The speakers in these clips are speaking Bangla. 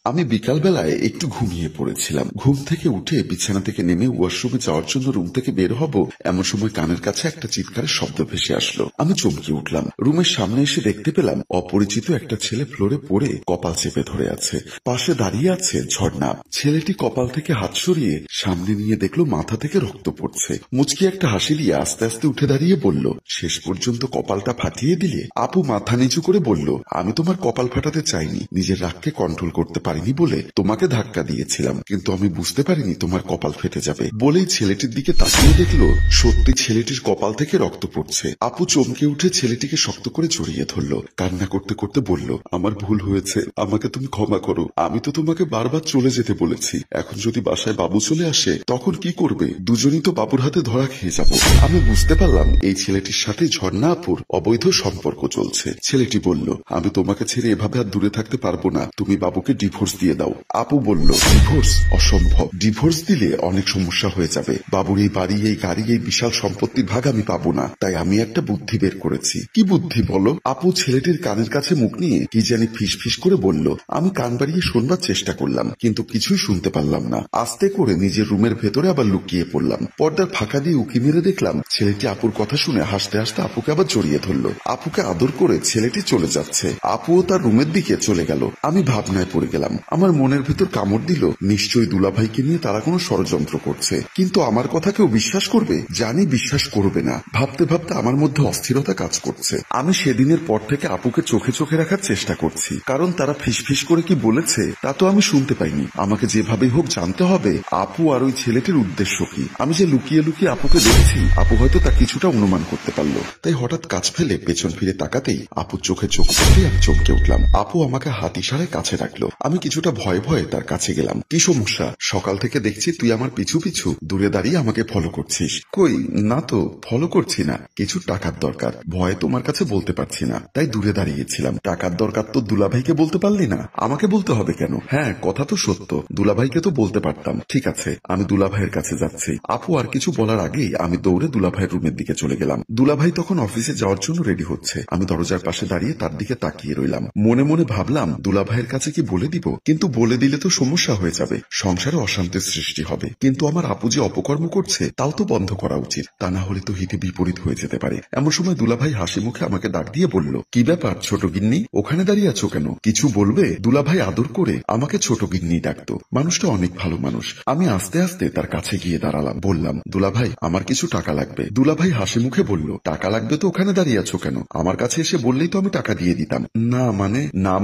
আমি বিকালবেলায় একটু ঘুমিয়ে পড়েছিলাম। ঘুম থেকে উঠে বিছানা থেকে নেমে ওয়াশরুমে যাওয়ার জন্য রুম থেকে বের হব, এমন সময় কানের কাছে একটা চিৎকারের শব্দ ভেসে আসলো। আমি চমকে উঠলাম। রুমের সামনে এসে দেখতে পেলাম অপরিচিত একটা ছেলে ফ্লোরে পড়ে কপাল চেপে ধরে আছে। পাশে দাঁড়িয়ে আছে ঝর্ণা। ছেলেটি কপাল থেকে হাত সরিয়ে সামনে নিয়ে দেখলো মাথা থেকে রক্ত পড়ছে। মুচকি একটা হাসি দিয়ে আস্তে আস্তে উঠে দাঁড়িয়ে বলল, শেষ পর্যন্ত কপালটা ফাটিয়ে দিলে। আপু মাথা নিচু করে বলল, আমি তোমার কপাল ফাটাতে চাইনি, নিজের রাগকে কন্ট্রোল করতে পারিনি বলে তোমাকে ধাক্কা দিয়েছিলাম, কিন্তু আমি বুঝতে পারিনি তোমার কপাল ফেটে যাবে। বলেই ছেলেটির দিকে তাকিয়ে দেখলো সত্যি ছেলেটির কপাল থেকে রক্ত পড়ছে। আপু চমকে উঠে ছেলেটিকে শক্ত করে জড়িয়ে ধরলো। কান্না করতে করতে বলল, আমার ভুল হয়েছে, আমাকে তুমি ক্ষমা করো। আমি তো তোমাকে বারবার চলে যেতে বলেছি, এখন যদি বাসায় বাবু চলে আসে তখন কি করবে? দুজনই তো বাবুর হাতে ধরা খেয়ে যাব। আমি বুঝতে পারলাম এই ছেলেটির সাথে ঝর্ণা আপুর অবৈধ সম্পর্ক চলছে। ছেলেটি বলল, আমি তোমাকে ছেড়ে এভাবে আর দূরে থাকতে পারবো না, তুমি বাবুকে ডিভোর্স দিয়ে দাও। আপু বলল, ডিভোর্স? অসম্ভব, ডিভোর্স দিলে অনেক সমস্যা হয়ে যাবে। বাবুর এই বাড়ি, এই গাড়ি, এই বিশাল সম্পত্তির ভাগ আমি পাবো না। তাই আমি একটা বুদ্ধি বের করেছি। কি বুদ্ধি বলো? আপু ছেলেটির কানের কাছে মুখ নিয়ে কি জানি ফিস ফিস করে বলল। আমি কান বাড়িয়ে শুনবার চেষ্টা করলাম, কিন্তু কিছুই শুনতে পারলাম না। আস্তে করে নিজের রুমের ভেতরে আবার লুকিয়ে পড়লাম। পর্দার ফাঁকা দিয়ে উকি মেরে দেখলাম ছেলেটি আপুর কথা শুনে হাসতে হাসতে আপুকে আবার জড়িয়ে ধরলো। আপুকে আদর করে ছেলেটি চলে যাচ্ছে। আপুও তার রুমের দিকে চলে গেল। আমি ভাবনায় পড়ে গেলাম। আমার মনের ভেতর কামড় দিল, নিশ্চয়ই দুলাভাইকে নিয়ে তারা কোনো ষড়যন্ত্র করছে। কিন্তু আমার কথা কেউ বিশ্বাস করবে? জানি বিশ্বাস করবে না। ভাবতে ভাবতে আমার মধ্যে অস্থিরতা কাজ করছে। আমি সেদিনের পর থেকে আপুকে চোখে চোখে রাখার চেষ্টা করছি, কারণ তারা ফিসফিস করে কি বলেছে তা তো আমি শুনতে পাইনি। আমাকে যেভাবেই হোক জানতে হবে আপু আর ওই ছেলেটির উদ্দেশ্য কি। আমি যে লুকিয়ে লুকিয়ে আপুকে দেখছি, আপু হয়তো তা কিছুটা অনুমান করতে পারলো। তাই হঠাৎ কাজ ফেলে পেছন ফিরে তাকাতেই আপুর চোখে চোখ পড়তেই আমি চমকে উঠলাম। আপু আমাকে হাত ইশারায় কাছে রাখলো। আমি কিছুটা ভয়ে ভয়ে তার কাছে গেলাম। কি সমস্যা? সকাল থেকে দেখছি তুই আমার পিছু পিছু দূরে দাঁড়িয়ে আমাকে ফলো করছিস। কই না তো, ফলো করছি না, কিছু টাকার দরকার, ভয়ে তোমার কাছে বলতে পারছি না, তাই দূরে দাঁড়িয়েছিলাম। টাকার দরকার তো দুলাভাইকে বলতে পারলি না? আমাকে বলতে হবে কেন? হ্যাঁ কথা তো সত্য, দুলাভাইকে তো বলতে পারতাম। ঠিক আছে, আমি দুলাভাইয়ের কাছে যাচ্ছি। আপু আর কিছু বলার আগেই আমি দৌড়ে দুলাভাইয়ের রুমের দিকে চলে গেলাম। দুলাভাই তখন অফিসে যাওয়ার জন্য রেডি হচ্ছে। আমি দরজার পাশে দাঁড়িয়ে তার দিকে তাকিয়ে রইলাম। মনে মনে ভাবলাম দুলাভাইয়ের কাছে কি বলে দিব, কিন্তু বলে দিলে তো সমস্যা হয়ে যাবে, সংসারে অশান্তির সৃষ্টি হবে। কিন্তু আমার আপু যে অপকর্ম করছে তাও তো বন্ধ করা উচিত, তা না হলে তো হিতে বিপরীত হয়ে যেতে পারে। এমন সময় দুলাভাই হাসি মুখে আমাকে ডাক দিয়ে বলল, কি ব্যাপার ছোট গিন্নি, ওখানে দাঁড়িয়ে আছো কেন? কিছু বলবে? দুলাভাই আদর করে আমাকে ছোট গিন্নি ডাকতো। মানুষটা অনেক ভালো মানুষ। আমি আস্তে আস্তে তার কাছে গিয়ে দাঁড়ালাম। বললাম, দুলাভাই আমার কিছু টাকা লাগবে। দুলাভাই হাসি মুখে বলল, টাকা লাগবে তো ওখানে দাঁড়িয়ে আছো কেন? আমার কাছে এসে বললেই তো আমি টাকা দিয়ে দিতাম। না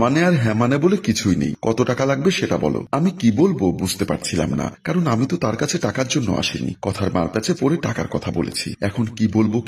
মানে আর হ্যাঁ মানে বলে কিছুই নেই। কত টাকা লাগবে সেটা বলো। আমি কি বলবো বুঝতে পারছিলাম না, কারণ আমি তো তার কাছে টাকার জন্য আসিনি, কথার মারপ্যাচে পড়ে টাকার কথা বলেছি। এখন কি বলবো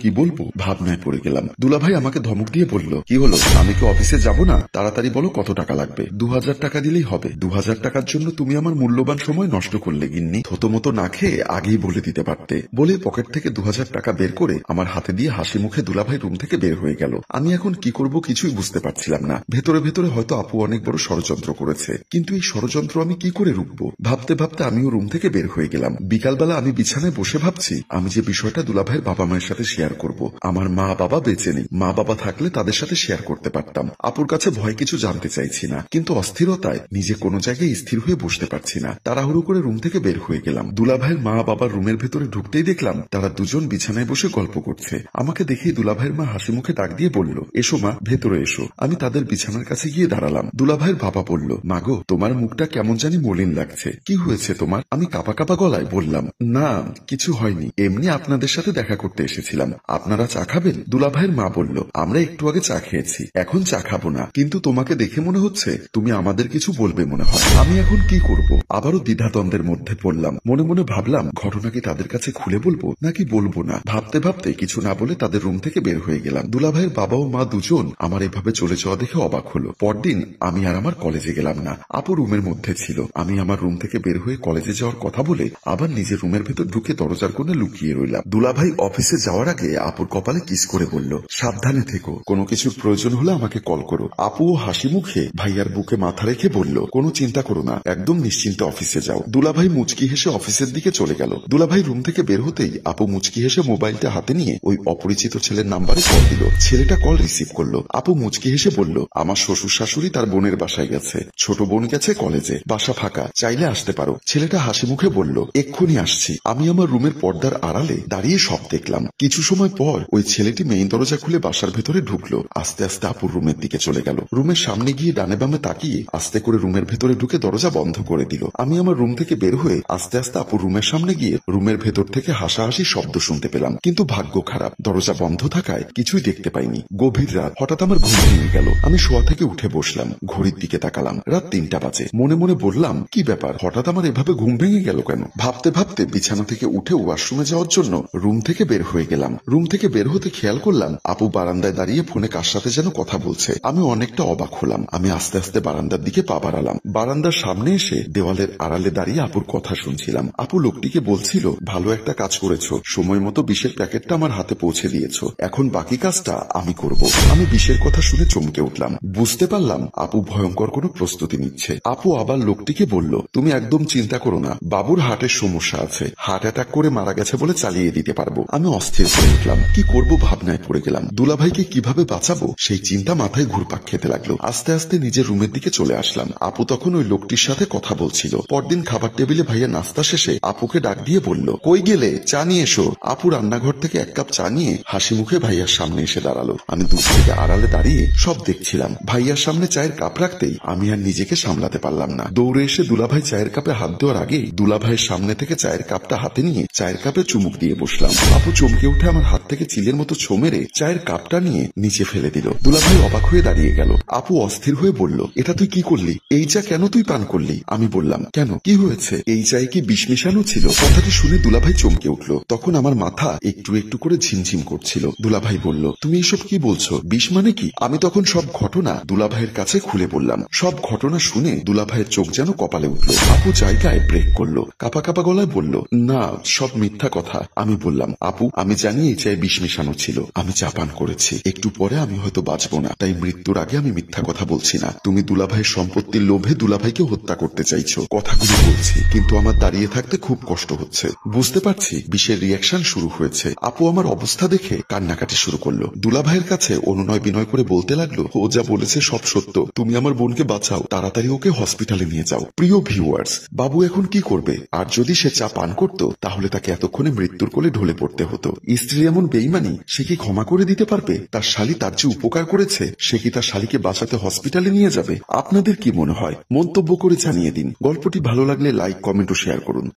ভাবনায় পড়ে গেলাম। দুলাভাই আমাকে ধমক দিয়ে বলল, কি হলো, আমি কি অফিসে যাব না? তাড়াতাড়ি বলো কত টাকা লাগবে। 2000 টাকা দিলেই হবে। 2000 টাকার জন্য তুমি আমার মূল্যবান সময় নষ্ট করলে গিন্নি, থতমতো না খেয়ে আগেই বলে দিতে পারতে। বলে পকেট থেকে 2000 টাকা বের করে আমার হাতে দিয়ে হাসি মুখে দুলাভাই রুম থেকে বের হয়ে গেল। আমি এখন কি করব কিছুই বুঝতে পারছিলাম না। ভেতরে ভেতরে হয়তো আপু অনেক বড় ষড়যন্ত্র করেছে, কিন্তু এই ষড়যন্ত্র আমি কি করে রুখবো? ভাবতে ভাবতে আমিও রুম থেকে বের হয়ে গেলাম। বিকালবেলা আমি বিছানায় বসে ভাবছি আমি যে বিষয়টা দুলাভাইয়ের বাবা মায়ের সাথে শেয়ার করব। আমার মা বাবা বেঁচে নেই, মা বাবা থাকলে তাদের সাথে শেয়ার করতে পারতাম। আপুর কাছে ভয় কিছু জানতে চাইছি না, কিন্তু অস্থিরতায় নিজে কোনো জায়গায় স্থির হয়ে বসতে পারছি না। তাড়াহুড়ো করে রুম থেকে বের হয়ে গেলাম। দুলাভাইয়ের মা বাবার রুমের ভেতরে ঢুকতেই দেখলাম তারা দুজন বিছানায় বসে গল্প করছে। আমাকে দেখেই দুলাভাইয়ের মা হাসি মুখে ডাক দিয়ে বলল, এসো মা, ভেতরে এসো। আমি তাদের বিছানার কাছে গিয়ে দাঁড়ালাম। দুলাভাইয়ের বাবা বলল, মাগো তোমার মুখটা কেমন জানি মলিন লাগছে, কি হয়েছে তোমার? আমি কাঁপা কাঁপা গলায় বললাম, না কিছু হয়নি, এমনি আপনাদের সাথে দেখা করতে এসেছিলাম। আপনারা চা খাবেন? দুলাভাইয়ের মা বলল, আমরা একটু আগে চা খেয়েছি, এখন চা খাবো না, কিন্তু তোমাকে দেখে মনে হচ্ছে তুমি আমাদের কিছু বলবে মনে হয়। আমি এখন কি করব? আবারও দ্বিধাদ্বন্দ্বের মধ্যে পড়লাম। মনে মনে ভাবলাম ঘটনা কি তাদের কাছে খুলে বলবো নাকি বলবো না। ভাবতে ভাবতে কিছু না বলে তাদের রুম থেকে বের হয়ে গেলাম। দুলাভাইয়ের বাবা ও মা দুজন আমার এভাবে চলে যাওয়া দেখে অবাক হলো। পরদিন আমি আর আমার কলেজে গেলাম না। আপু রুমের মধ্যে ছিল। আমি আমার রুম থেকে বের হয়ে কলেজে যাওয়ার কথা বলে আবার নিজের রুমের ভেতর ঢুকে দরজার কোণে লুকিয়ে রইলাম। দুলাভাই অফিসে যাওয়ার আগে আপুর কপালে কিস করে বলল, সাবধানে থেকো, কোনো কিছুর প্রয়োজন হলে আমাকে কল করো। আপুও হাসি মুখে ভাইয়ার বুকে মাথা রেখে বলল, কোনো চিন্তা করো না, একদম নিশ্চিন্তে অফিসে যাও। দুলাভাই মুচকি হেসে অফিসের দিকে চলে গেল। দুলাভাই রুম থেকে বের হতেই আপু মুচকি হেসে মোবাইলটা হাতে নিয়ে ওই অপরিচিত ছেলের নাম্বারে কল দিল। ছেলেটা কল রিসিভ করলো। আপু মুচকি হেসে বলল, আমার শ্বশুর শাশুড়ি তার বোনের বাসায় গেছে, ছোট বোন গেছে কলেজে, বাসা ফাঁকা, চাইলে আসতে পারো। ছেলেটা হাসি মুখে বলল, এক্ষুনি আসছি। আমি আমার রুমের পর্দার আড়ালে দাঁড়িয়ে সব দেখলাম। কিছু সময় পর ওই ছেলেটি মেইন দরজা খুলে বাসার ভেতরে ঢুকলো। আস্তে আস্তে আপুর রুমের দিকে চলে গেল। রুমের সামনে গিয়ে ডানে বামে তাকিয়ে আস্তে করে রুমের ভেতরে ঢুকে দরজা বন্ধ করে দিল। আমি আমার রুম থেকে বের হয়ে আস্তে আস্তে আপুর রুমের সামনে গিয়ে রুমের ভেতর থেকে হাসাহাসি শব্দ শুনতে পেলাম, কিন্তু ভাগ্য খারাপ, দরজা বন্ধ থাকায় কিছুই দেখতে পাইনি। গভীর রাত, হঠাৎ আমার ঘুম ভেঙে গেল। আমি শোয়া থেকে উঠে বসলাম, ঘড়ির দিকে তাকালাম, রাত 3টা বাজে। মনে মনে বললাম, কি ব্যাপার, হঠাৎ আমার এভাবে ঘুম ভেঙে গেল কেন? ভাবতে ভাবতে বিছানা থেকে উঠে ওয়াশরুমে যাওয়ার জন্য রুম থেকে বের হয়ে গেলাম। রুম থেকে বের হতে খেয়াল করলাম আপু বারান্দায় দাঁড়িয়ে ফোনে কার সাথে যেন কথা বলছে। আমি অনেকটা অবাক হলাম। আমি আস্তে আস্তে বারান্দার দিকে পা বাড়ালাম। বারান্দার সামনে এসে দেওয়ালের আড়ালে দাঁড়িয়ে আপুর কথা শুনছিলাম। আপু লোকটিকে বলছিল, ভালো একটা কাজ করেছো, সময় মতো বিষের প্যাকেটটা আমার হাতে পৌঁছে দিয়েছো, এখন বাকি কাজটা আমি করব। আমি বিষের কথা শুনে চমকে উঠলাম। বুঝতে পারলাম আপু ভয়ঙ্কর কোনো প্রস্তুতি নিচ্ছে। আপু আবার লোকটিকে বলল, তুমি একদম চিন্তা করো না, বাবুর হার্টের সমস্যা আছে, হার্ট অ্যাটাক করে মারা গেছে বলে চালিয়ে দিতে পারবো। আমি অস্থির হয়ে উঠলাম, কি করব ভাবনায় পড়ে গেলাম। দুলাভাইকে কিভাবে বাঁচাবো সেই চিন্তা মাথায় ঘুরপাক খেতে লাগলো। আস্তে আস্তে নিজের রুমের দিকে চলে আসলাম। আপু তখন ওই লোকটির সাথে কথা বলছিল। পরদিন খাবার টেবিলে ভাইয়া নাস্তা শেষে আপুকে ডাক দিয়ে বলল, কই গেলে, চা নিয়ে এসো। আপু রান্নাঘর থেকে 1 কাপ চা নিয়ে হাসি মুখে ভাইয়ার সামনে এসে দাঁড়ালো। আমি দূর থেকে আড়ালে দাঁড়িয়ে সব দেখছিলাম। ভাইয়ার সামনে চায়ের কাপ রাখতেই আমি আর নিজেকে সামলাতে পারলাম না। দৌড়ে এসে দুলাভাই চায়ের কাপে হাত দেওয়ার আগেই দুলাভাইয়ের সামনে থেকে চায়ের কাপটা হাতে নিয়ে চায়ের কাপে চুমুক দিয়ে বসলাম। আপু চমকে উঠে আমার হাত থেকে চিলের মতো ছো মেরে চায়ের কাপটা নিয়ে নিচে ফেলে দিল। দুলাভাই অবাক হয়ে দাঁড়িয়ে গেল। আপু অস্থির হয়ে বলল, এটা তুই কি করলি? এই চা কেন তুই পান করলি? আমি বললাম, কেন, কি হয়েছে? এই চায়ে কি বিষ মিশানো ছিল? কথাটি শুনে দুলাভাই চমকে উঠল। তখন আমার মাথা একটু একটু করে ঝিমঝিম করছিল। দুলাভাই বলল, তুমি এসব কি বলছো? বিষ মানে কি? আমি তখন সব ঘটনা দুলাভাইয়ের কাছে খুলে বললাম। সব ঘটনা শুনে দুলাভাইয়ের চোখ যেন কপালে উঠল। আপু জায়গায় ব্রেক করলো, কাপা কাপা গলায় বলল, না, সব মিথ্যা কথা। আমি বললাম, আপু আমি জানি এই চায়ে বিষ মেশানো ছিল, আমি চা পান করেছি, একটু পরে আমি হয়তো বাঁচবো না, তাই মৃত্যুর আগে আমি মিথ্যা কথা বলছি না। তুমি দুলাভাইয়ের সম্পত্তির লোভে দুলাভাইকে হত্যা করতে চাইছো, কথাগুলো বলছি, কিন্তু আমার দাঁড়িয়ে থাকতে খুব কষ্ট হচ্ছে। বুঝতে পারছি বিষের রিয়াকশন শুরু হয়েছে। আপু আমার অবস্থা দেখে কান্নাকাটি শুরু করলো। দুলাভাইয়ের কাছে অনুনয় বিনয় করে বলতে লাগলো, ও যা বলেছে সব সত্য, তুমি আমার বোনকে বাঁচাও, তাড়াতাড়ি ওকে হসপিটালে নিয়ে যাও। প্রিয় ভিউয়ার্স, বাবু এখন কি করবে? আর যদি সে চা পান করতো তাহলে তাকে এতক্ষণে মৃত্যুর কোলে ঢলে পড়তে হতো। স্ত্রী এমন বেইমানি, সে কি ক্ষমা করে দিতে পারবে? তার শালী তার যে উপকার করেছে, সে কি তার শালীকে বাঁচাতে হসপিটালে নিয়ে যাবে? আপনাদের কি মনে হয়? মন্তব্য করে জানিয়ে দিন। গল্পটি ভালো লাগলে লাইক, কমেন্ট ও শেয়ার করুন।